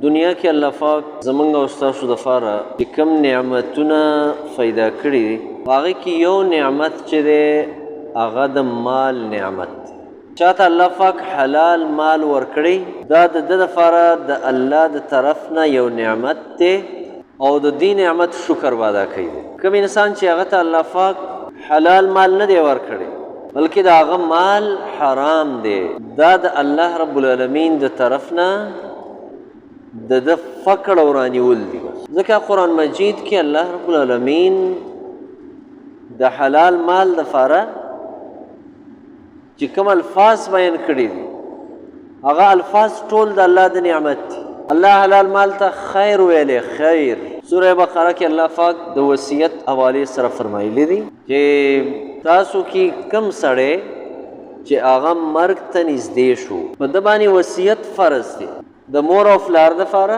دنیا کې الله پاک زمونږ او ستاسو دپاره چې کوم نعمتونه پیدا کړي دي هغې کې یو نعمت چې دی هغه د مال نعمت دی. چاته الله پاک حلال مال ورکړي دا د ده دپاره د الله د طرف نه یو نعمت دی او د دې نعمت شکر به ادا کوي. کوم انسان چې هغه ته الله پاک حلال مال نه دی ورکړی بلکې د هغه مال حرام دی، دا د الله رب العالمین د طرف نه د فقر او رانیول دي. ځکه قرآن مجید کې الله رب العالمین د حلال مال دپاره چې کوم الفاظ بیان کړي دي هغه الفاظ ټول د الله د نعمت دي. الله حلال مال ته خیر ویلی، خیر. سوره بقره کې الله پاک د وصیت حوالې سره فرمایلی دي چې تاسو کې کم سړی چې هغه مرګ ته نږدې شو په ده باندې وصیت فرض دی د مور او پلار دپاره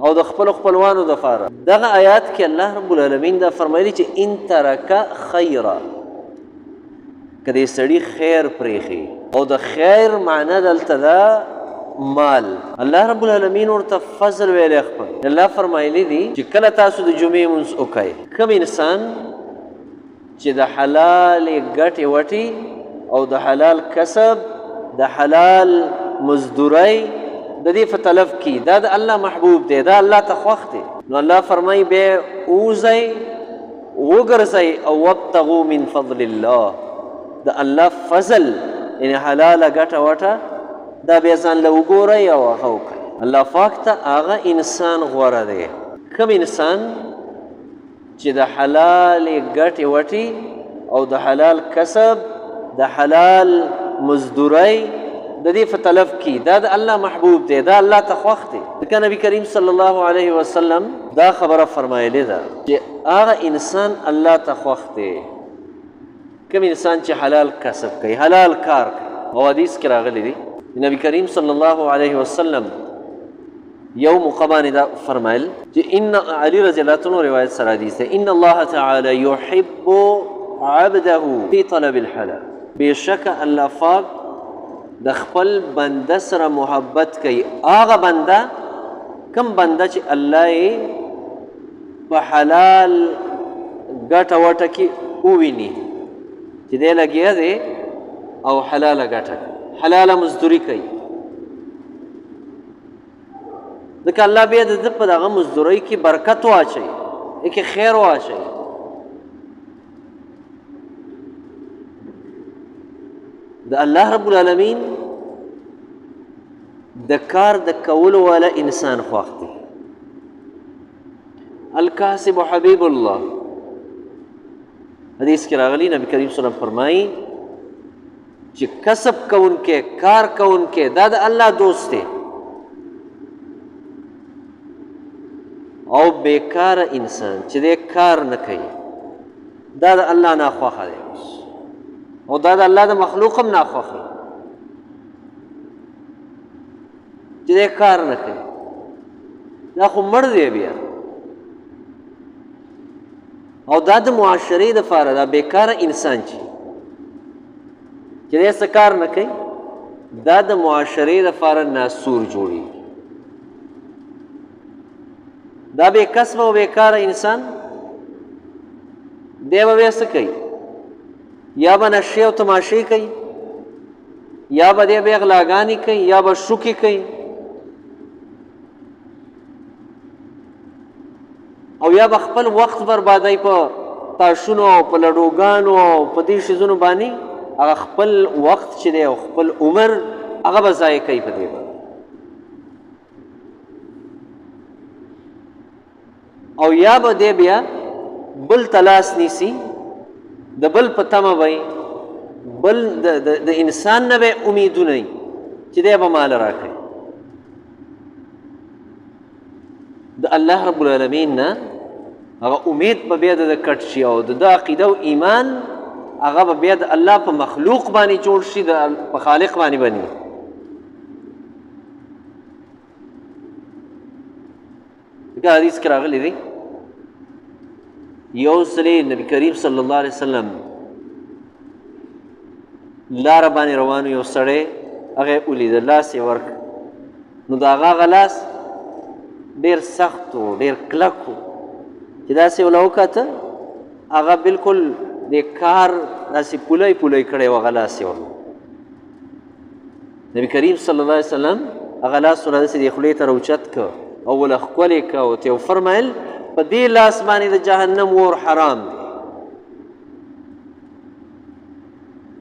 او د خپلو خپلوانو دپاره. دغه آیات کې الله رب العالمین دا فرمایلی چې ان ترکه خیره که دې سړي خیر پرېښي او د خیر معنی دلته ده مال. الله رب العالمین ورته فضل ویلی خپل. الله فرمایلی دي چې کله تاسو د جمعې لمونځ وکئ کوم انسان چې د حلالې ګټې وټې او د حلال کسب د حلال مزدورۍ د دې په طلب کې دا د الله محبوب دی، دا الله ته خوښ دی، نو الله فرمایي بیا اوځئ وګرځئ او وابتغوا من فضل الله. د الله فضل یعنې حلاله ګټه وټه دا بیا ځان له وګورئ او هغه وکړئ. الله پاک ته هغه انسان غوره دی کوم انسان چې د حلالې ګټې وټې او د حلال کسب د حلال مزدورۍ د دې په طلب کې دا د الله محبوب دی، دا الله ته خوښ دی. ځکه نبی کریم صلی الله علیه وسلم دا خبره فرمایلی ده چې هغه انسان الله ته خوښ دی کوم انسان چې حلال کسب کوي، حلال کار کوي. او حدیث کې راغلی دی نبی کریم صلی الله علیه وسلم یو موقع باندې دا فرمایل چې ان علی رضی الله عنه روایت سره حدیث ده ان الله تعالی یحب عبده فی طلب الحلال. بېشکه الله پاک د خپل بنده سره محبت کوي هغه بنده کوم بنده چې الله یې په حلال ګټه وټه کې وویني چې دی لګیا دی او حلاله ګټه حلاله مزدوري کوي. ځکه الله بیا د ده په دغه مزدورۍ کې برکت واچوي، کې خیر واچوي. د الله رب العالمین د کار د کولو والا انسان خوښ دی. الکاسب حبیب الله حدیث کې راغلی نبی کریم صلی الله علیه وسلم فرمایي چې کسب کوونکی کار کوونکی دا د الله دوست دی او بیکاره انسان چې دی کار نه کوي دا د الله ناخوښه دی او دا د الله د مخلوق هم ناخوښه چې دی کار نه کوي دا خو مړ دی بیا او دا د معاشرې دپاره دا بیکاره انسان چې دی څه کار نه کوي دا د معاشرې دپاره ناسور جوړېږي. دا بې کسبه او بیکاره انسان دی به بیا څه کوي یا به نشې او تماشې کوي یا به دی بیا غلاګانې کوي یا به شوکې کوي او یا به خپل وخت بربادوي په تاشونو او په لډوګانو او په دې شیزونو باندې هغه خپل وخت چې دی او خپل عمر هغه به ضایع کوي په دې باندې. او یا به دی بیا بل تلاس نیسي د بل په تمه وی بل د انسان نه به امیدونه وي چې دی به مال راکوي. د الله رب العالمین نه هغه امید به بیا د کټ شي او د عقیده او ایمان هغه به بیا د الله په مخلوق باندې جوړ شي په خالق باندې بني. دغه حدیث کې راغلی دی یو سړی نبی کریم صلی الله علیه وسلم لاره باندې روانو یو سړی هغه ولید لاس یې ورک نو د هغه لاس ډېر سخت و ډېر کلک و چې داسې ورله وکته هغه بلکل د کار داسې پولی پولی کړی و هغه لاس یې ورله نبي کریم صلی الله علیه وسلم هغه لاس ورله داسې د خولې ته راوچت که او ورله ښکلې که او ته یې وفرمیل په دې لاس باندې د جهنم اور حرام دی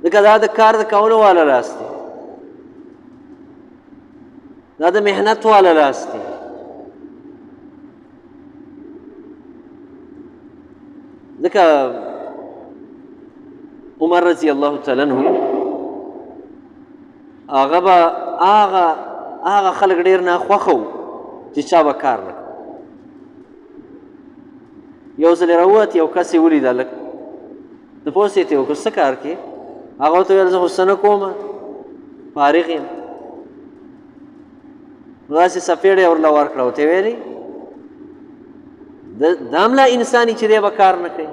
ځکه دا د کار د کولو والا لاس دی دا د محنت والا لاس دی ځکه عمر رضی الله تعالی عنه هغه به هغه خلک ډېر ناخوښه وو چې چا به کار نه یو ځل یې راووت یو کس یې ولیده لږ تپوس یې ترې وکړو څه کار کې هغه ورته ویل زه خو څه نه کومه فارغ یم نو داسې څپېړه یې ورله ورکړه ورته یې ویلې دا هم لا انساني چې دی به کار نه کوي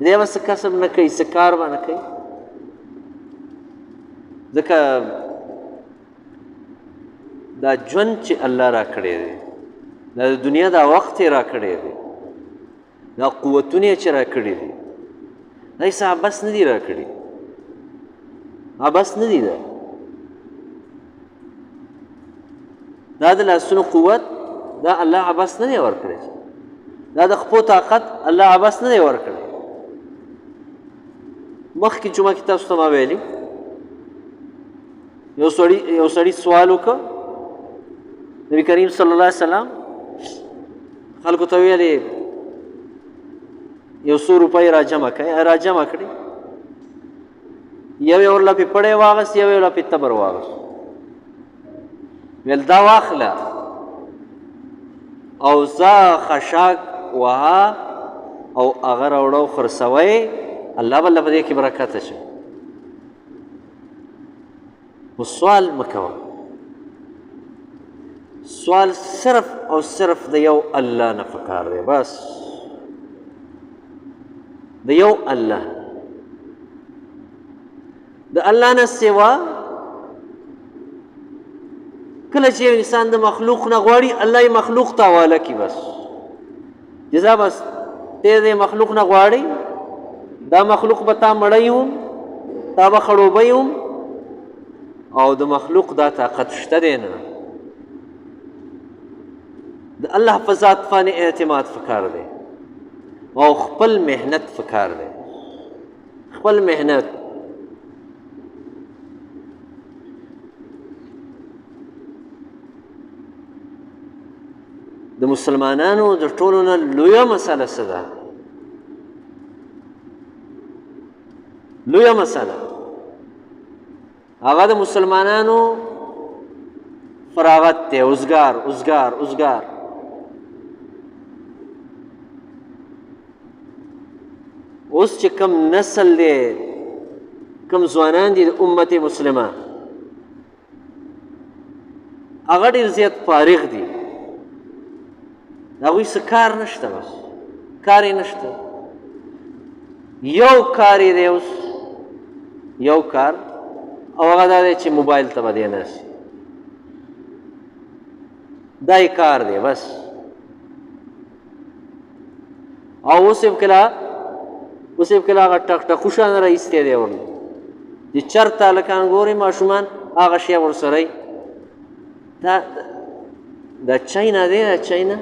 دی به څه کسب نه کوي څه کار به نه کوي ځکه دا ژوند چې الله را کړی دی دا د دنیا دا وخت یې را کړی دی دا قوتونه یې چې را کړي دي دا هېڅ عبث نه دي را کړي عبث نه دي دا د لاسونو قوت دا الله عبث نه دی ورکړی دا د خپو طاقت الله عبث نه دی ورکړی مخکې جمعه کې تاسو ته ما ویلي یو سړي سوال وکړه نبي کریم صلی الله علیه وسلم خلکو ته ویلې یو څو روپۍ را جمع کړي یو یې ورله پې پړی واغست یو یې ورله پې تبر واغست ویل دا واخله او ځه خشاک وها او هغه راوړه او خرڅوی الله به په دې کې برکت اچوي خو سوال مه کوه سوال صرف او صرف د یو الله نه پکار دی بس د یو الله د الله نه سوا کله چې یو انسان د مخلوق نه غواړي الله یې مخلوق ته حواله کړي بس جزا بس ته د مخلوق نه غواړي دا مخلوق به تا مړی هم تا به خړوبی هم او د مخلوق دا طاقت شته دی نه د الله په ذات باندې اعتماد پکار دی او خپل محنت پکار دی خپل محنت د مسلمانانو د ټولو نه لویه مسله څه ده لویه مسله هغه د مسلمانانو فراغت دی اوزګار اوس چې کم نسل دی کم ځوانان دي د امت مسلمه هغه ډېر زیات فارغ دي د هغوی څه کار نشته بس کار یې نشته یو کار یې دی اوس یو کار او هغه دا دی چې موبایل ته به دی ناست دا یې کار دی بس او اوس یې کله هغه ټکوشان راایستی دی ورنه چې چېرته هلکان ګوري ماشومان هغه شی ورسره دا چاینا دی دا چاینا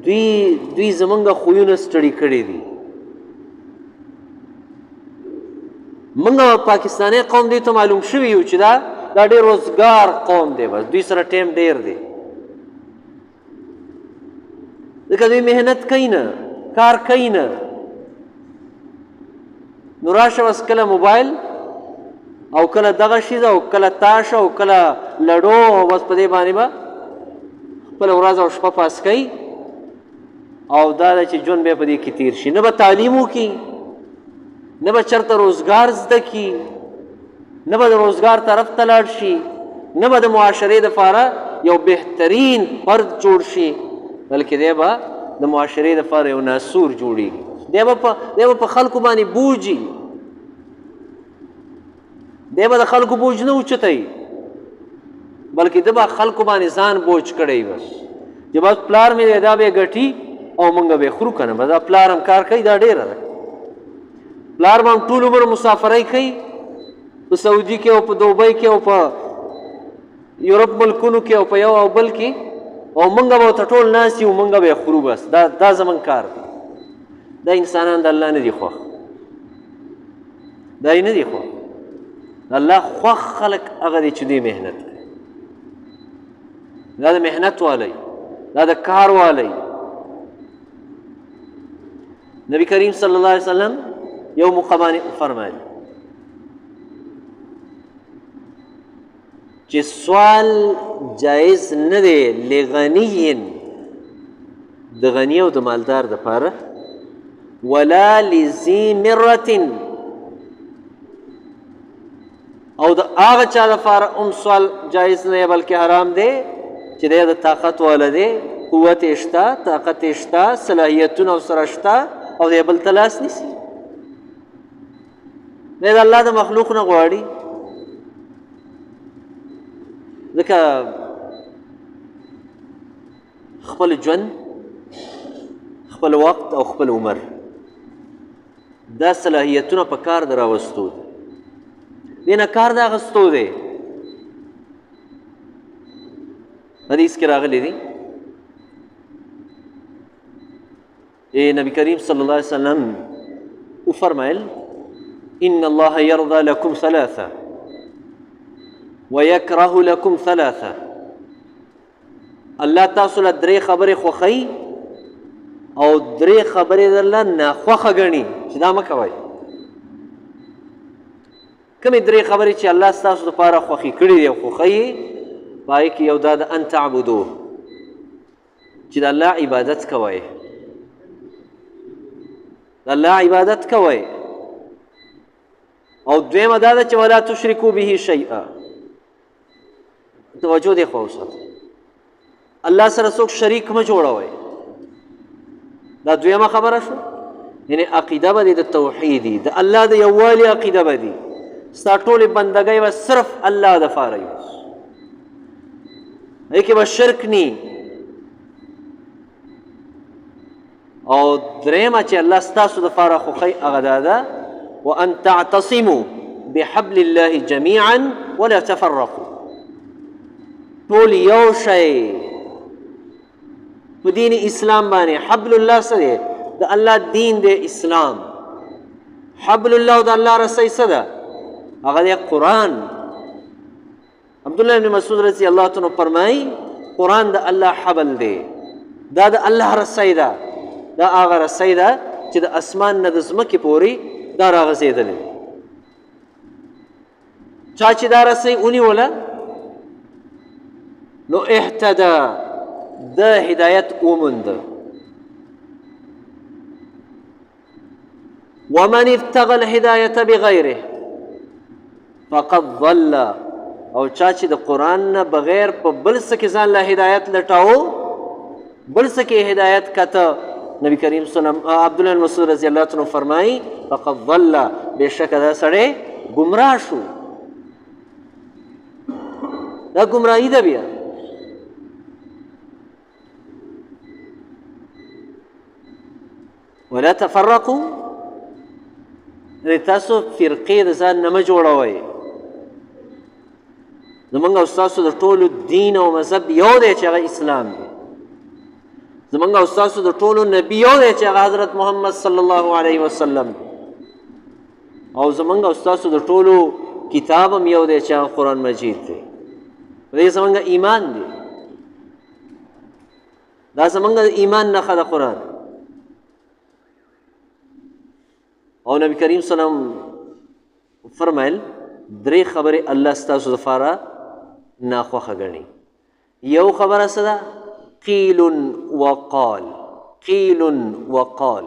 دوی زمونږ خویونه سټډي کړي دي موږ پاکستانی قوم دی ته معلوم شوي یو چې دا ډېر روزګار قوم دی بس دوی سره ټیم ډېر دی ځکه دوی محنت کوي نه کار کوي نه نو راشه بس کله موبایل او کله دغه شیز او کله تاش او کله لډو او بس په دې باندې به خپله ورځ او شپه پاس کوي او دا ده چې ژوند به په دې کې تیر شي نه به تعلیم وکړي نه به چېرته روزګار زده کړي نه به د روزګار طرف ته لاړ شي نه به د معاشرې دپاره یو بهترین فرد جوړ شي بلکې دی به د معاشرې دپاره یو ناسور جوړېږي دی به په خلکو باندې بوجي دی به د خلکو بوج نه اوچتوي بلکې ده به خلکو باندې ځان بوج کړی بس چې بس پلار مې دی دا به یې ګټي او موږ به یې خورو که نه به دا پلار هم کار کوي دا ډېره ده پلار به هم ټول عمر مسافرۍ کوي په سعودي کې او په دوبۍ کې او په یورپ ملکونو کې او په یو او بل کې او موږ به ورته ټول ناست یو موږ به یې خورو بس دا زموږ کار دی دا انسانان د الله نه دي خوښ دا یې نه دي خوښ د الله خوښ خلک هغه دی چې دوی محنت کوي دا د محنت والی دا د کار والی نبی کریم صلی الله علیه وسلم یو موقع باندې فرمایل چې سوال جایز نه دی لغني د غني او د مالدار دپاره ولا لذي مرة او د هغه چا دپاره هم سوال جایز نه دی بلکې حرام دی چې دی د طاقت والا دی قوت یې شته طاقت یې شته صلاحیتونه ورسره شته او دی بل ته لاس نیسي دی د الله د مخلوق نه غواړي ځکه خپل ژوند خپل وخت او خپل عمر دا صلاحیتونه په کار د راوستو دي دې نه کار د اخیستو دی حدیث کې راغلی دی نبی کریم صلی الله علیه وسلم وفرمایل ان الله يرضى لكم ثلاثه ويكره لكم ثلاثه الله تاسو له درې خبرې خوښوي او درې خبرې درله ناخوښه ګڼي چې دا مه کوئ کومې درې خبرې چې الله ستاسو دپاره خوښې کړي دي او خوښوي په هغې کې یو دا د ان تعبدوه چې د الله عبادت کوئ د الله عبادت کوئ او دویمه دا ده چې ولا تشرکو به شیئا توجه دې خوا وساتئ الله سره څوک شریک مه جوړوئ دا دویمه خبره شو یعنی عقیده به دې د توحیدي د الله د یووالي عقیده به دي ستا ټولې بندګۍ به صرف الله دپاره وي هغې کې به شرک نی او درېیمه چې الله ستاسو دپاره خوښوي هغه دا ده وان تعتصموا بحبل الله جميعا ولا تفرقوا ټول یو شی په دین اسلام باندې حبل الله څه دی د الله دین دی اسلام حبل الله او د الله رسۍ څه ده هغه دی قرآن عبدالله بن مسعود رضی الله عنه فرمایي قرآن د الله حبل دی دا د الله رسۍ ده دا هغه رسۍ ده چې د اسمان نه د ځمکې پورې دا راغځېدلې چا چې دا رسۍ ونیوله نو اهتدى د هدایت ومونده ومن ابتغى الهداية بغيره فقد ضل او چا چې د قرآن نه بغیر په بل څه کې ځان له هدایت لټاو بل څه کې هدایت کته نبی کریم صلی الله علیه وسلم عبدالله بن مسعود رضی الله عنه فرمایي فقد ضل بېشکه دا سړی ګمراه شو دا ګمراهي ده بیا ولا تفرقوا تاسو فرقې د ځان نه مه جوړوئ زمونږ او ستاسو د ټولو دین او مذهب یو دی چې هغه اسلام دی زمونږ او ستاسو د ټولو نبي یو دی چې هغه حضرت محمد صلی الله علیه وسلم دی او زمونږ او ستاسو د ټولو کتاب هم یو دی چې هغه قرآن مجید دی دې زمونږ ایمان دی دا زمونږ د ایمان نښه ده قرآن او نبی کریم صلی الله علیه وسلم فرمایل درې خبرې الله ستاسو دپاره ناخوښه ګڼي یو خبره څه ده قیل وقال قیل وقال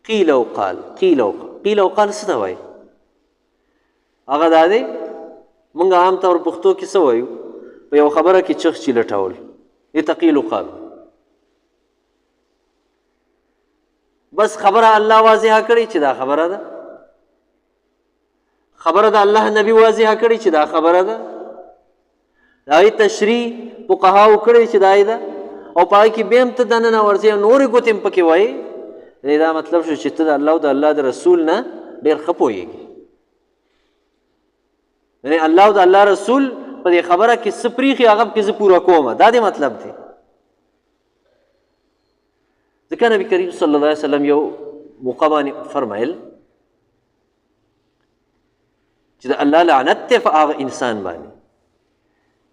قیل او قال قیل او قال قیل او قال څه ته وایي هغه دا دی موږ عام طور پښتو کې څه وایو په یو خبره کې چغ چي لټول دې ته قیل وقال بس خبره الله واضحه کړي چې دا خبره ده خبره د الله نبی واضحه کړې چې دا خبره ده، د هغې تشریح فقهاو کړې چې دا ده، او په هغې کې بیا هم ته دننه ورځې او نورې ګوتې هم پکې وایې، دا مطلب شو چې ته د الله او د الله د رسول نه ډېر ښه پوهېږي. یعنې الله او د الله رسول په دې خبره کې څه پرېښي هغه پکې زه پوره کوم، دا دې مطلب دی. ځکه نبي کریم صلی الله علیه وسلم یو موقع باندې فرمایل چې د الله لعنت دی په هغه انسان باندې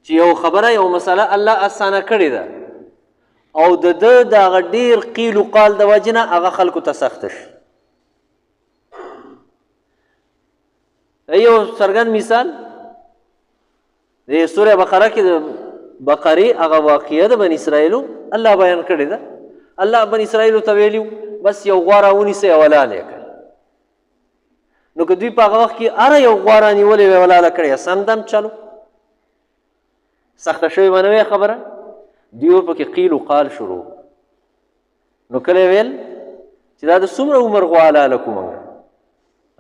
چې یو خبره یو مسله الله اسانه کړې ده او د ده د هغه ډېر قیل و قال د وجې نه هغه خلکو ته سخته شي. یو څرګند مثال د سوره بقره کې د بقرې هغه واقعه د بني اسرائیلو الله بیان کړې ده. الله بني اسرائیلو ته ویلي بس یو غوا راونیسئ او ولاله یې کړئ. نو که دوی په هغه وخت کې هره یو غوا رانیولې وی ولاله کړې سم دم چلو سخته شوې به نه وې خبره، دوی ورپکې قیل و قال شروع. نو کله یې ویل چې دا د څومره عمر غوا حلاله کړو موږ،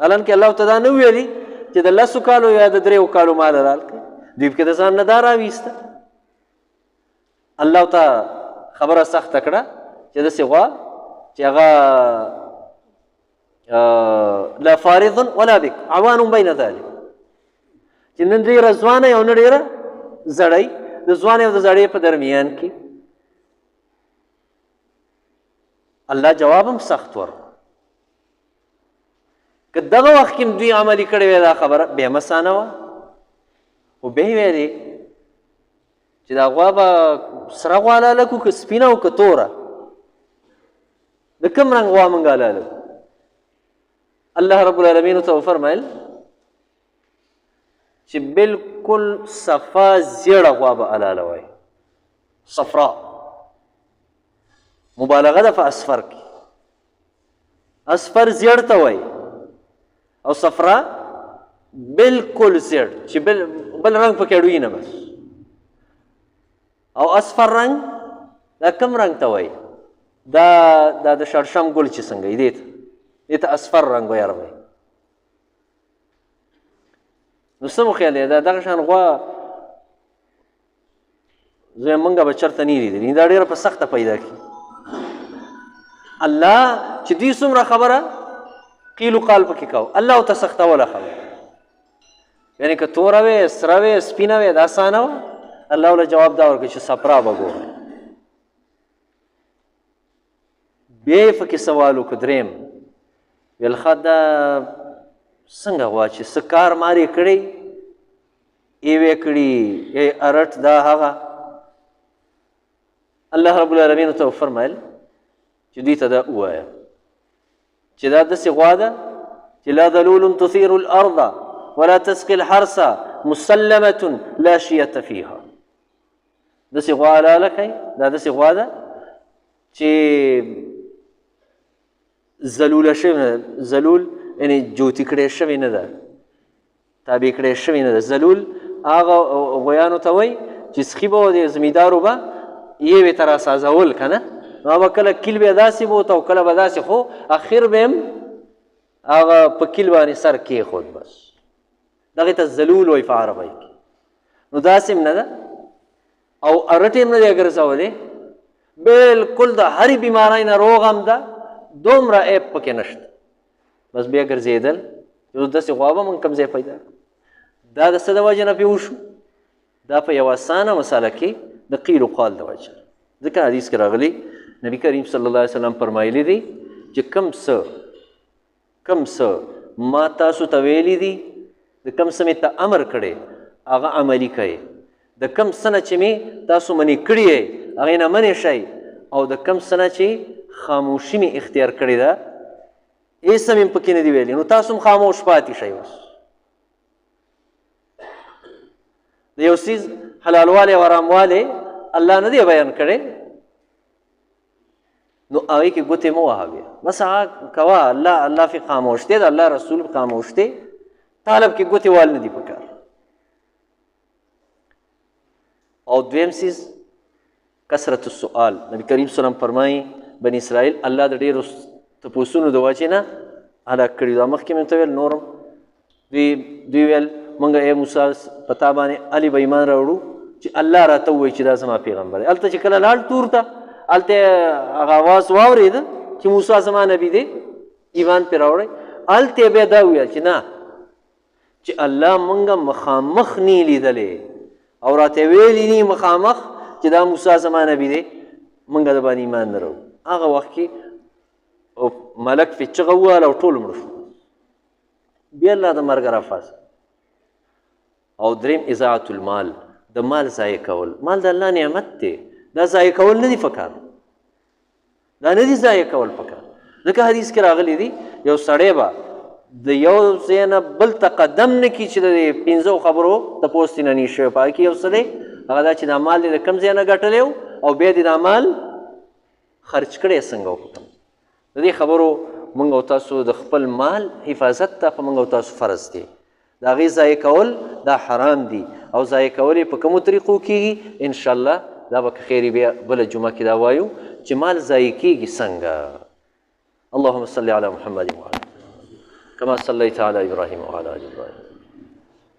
حالانکې الله ته دا نه ویلي چې د 10 کالو یا د 3 کالو مال حلال کړي، دوی پکې د ځان نه دا راویسته. الله ته خبره سخته کړه چې داسې غوا چې هغه لا فارض ولا بک عوان بین ذلک، چې نه ډېره ځوانه او نه ډېره زړی، د ځوانې او د زړې په درمیان کې. الله جواب هم سخت ورکړ. که دغه وخت کې دوی عملي کړې وی دا خبره بیا هم اسانه وه، خو بیا یې ویلې چې دا غوا به سره غوا حلاله کړو که سپینه او که توره، د کوم رنګ غوا موږ حلاله کړو؟ الله رب العالمین ته وفرمایل چې بالکل صفا زیړه غوا به حلاله وای، صفرا مبالغه ده په اصفر کې، اصفر زیړ ته وای او صفرا بالکل زیړ چې بل رنګ پکې اړوي نه بس. او اصفر رنګ دا کوم رنګ ته وای؟ دا د شړشم ګل چې څنګه یې دې ته اصفر رنګ وایي عربی. نو څه مو خیال دی دا دغه شان غوا زه موږ به چېرته نه لیدلي، دا ډېره په سخته پیدا کړي. الله چې دوی څومره خبره قیل و قال پکې کوو، الله ورته سختوله خبره، یعنې که توره وې سره وې سپینه وې دا اسانه وه، الله له جواب دا ورکړي چې صفرا به ګوره. بیا یې پکې سوال وکړه درېیم، ویل ښه دا څنګه غوا چې څه کار مارې کړی ایوې کړي ای ارټ دا هغه. الله رب العالمین ته وفرمایل چې دوی ته دا ووایه چې دا داسې غوا ده چې لا ذلول تثیر الارض ولا تسقي الحرث مسلمة لا شیة فیها. داسې غوا حلاله کړئ، دا داسې غوا ده چې ذلوله شوې نه ده، ذلول یعنې جوتي کړې شوې نه ده، تابع کړې شوې نه ده. ذلول هغه غویانو ته وایي چې سخي به د زمیندارو به یې به ته راسازول که نه، نو به کله کیل به یې داسې بوته او کله به داسې، خو اخر به هم هغه په کیل باندې سر کېښود بس. دغې ته ذلول وایي په عربی کې. نو داسې هم نه ده او ارټ هم نه دی ګرځولی، بلکل د هرې بیمارۍ نه روغ هم ده، دومره عیب پکې نشته، بس بیا ګرځېدل. یو داسې غوا به موږ کوم ځای پیدا کړو. دا د څه د وجې نه پې وشو؟ دا په یوه اسانه مسله کې د قیل و قال د وجې نه. ځکه حدیث کې راغلی نبي کریم صلی الله علیه وسلم فرمایلی دی چې کم څه ما تاسو ته ویلي دي، د کم څه مې ته امر کړی هغه عملي کوئ، د کم څه نه چې مې تاسو منې کړي یې هغې نه منې شئ، او د کم څه نه چې خاموشي مې اختیار کړې ده هېڅ هم پکې نه دي ویلي، نو تاسو هم خاموش پاتې شئ. اوس د یو څیز حلالوالی او حراموالی الله نه دی بیان کړی، نو هغې کې ګوتې مه وهه بیا، بس هغه کوه، الله فی خاموش دی، د الله رسول خاموش دی، طالب کې ګوتې وال نه دي پکار. او دویم څیز کثرت السؤال. نبی کریم صلی الله علیه وسلم فرمایي بني اسرائیل الله د ډېرو تپوسونو د وجې نه هلاک کړي. دا مخکې مې ورته ویل، نورم دوی ویل موږ ای موسی په تا باندې علي به ایمان راوړو چې الله راته ووایي چې دا زما پیغمبر دی. هلته چې کله لاړ تور ته هلته هغه اواز واورېده چې موسی زما نبي دی ایمان پرې راوړی. هلته بیا دا وویل چې نه چې الله موږ مخامخ نه لیدلی او راته ویلي نه مخامخ چې دا موسی زما نبي دی موږ د باندې ایمان نه راوړو. هغه وخت کې ملک پې چغه ووهله او ټول مړه شو. بیا الله د مرګ راپاڅ. او دریم اضاعة المال، د مال ضایع کول. مال د الله نعمت دی، دا ضایع کول نه دي پکار، دا نه دي ضایع کول پکار. ځکه حدیث کې راغلی دي یو سړی به د یو ځای نه بل ته قدم نه کړي چې د پنځو خبرو تپوس ترې نه نی شوی. په هغه کې یو څه دی هغه دا چې دا مال دې د کوم ځای نه ګټلی او بیا دې دا مال خرچ کړی څنګه وکړم. د دې خبرو موږ او تاسو د خپل مال حفاظت ته په موږ او تاسو فرض دی. د هغې ضایع کول دا حرام دي او ضایع کول یې په کومو طریقو کېږي انشاءالله دا به که خیر بیا بله جمعه کې دا وایو چې مال ضایع کېږي څنګه. اللهم صل على محمد وعلى كما صليت على إبراهيم وعلى آل إبراهيم.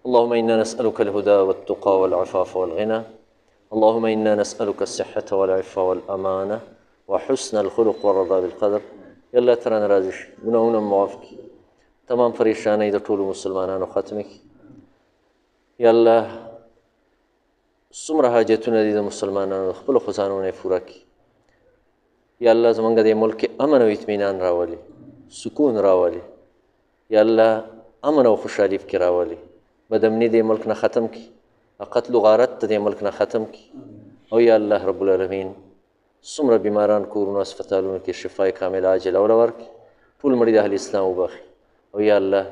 اللهم إنا نسألك الهدى والتقى والعفاف والغنى. اللهم إنا نسألك الصحة والعفة والأمانة وحسن الخلق والرضا بالقدر. یا الله ترا ناراضه شي، ګناهونه معاف کړي، تمام پریشانۍ د ټولو مسلمانانو ختمې کړي. یا الله څومره حاجتونه دي د مسلمانانو خپلو خزانو نه یې پوره کړي. یا الله زمونږ د ملک کې امن او اطمینان راولي، سکون راولي. یا الله امن او خوشحالي پکې راولي. بدامني د ملک نه ختم کړي، قتل و غارت د ملک نه ختم کړي. او یا الله رب العالمین څومره بیماران کورونو اسپتالونو کې شفای کامله عاجله وله ورکړي، ټول مړي د اهل اسلام وبخي. او یا الله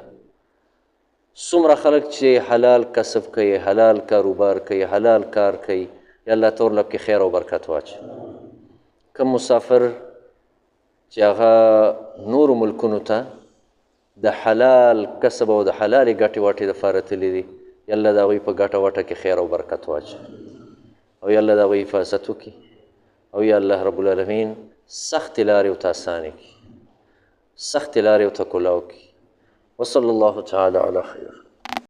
څومره خلک چې حلال کسب کوي، حلال کاروبار کوي، حلال کار کوي، یا الله ته ورله پکې خیر او برکت واچوي. کم مسافر چې هغه نورو ملکونو ته د حلال کسب او د حلالې ګټې واټې دپاره تللي دي، یا الله د هغوی په ګټه وټه کې خیر او برکت واچوي. او یا الله د هغوی حفاظت وکړي. او یا الله رب العالمین سختې لارې ورته اسانې کړي، سختې لارې ورته کولاو کړي. وصلی الله تعالی علی خیر.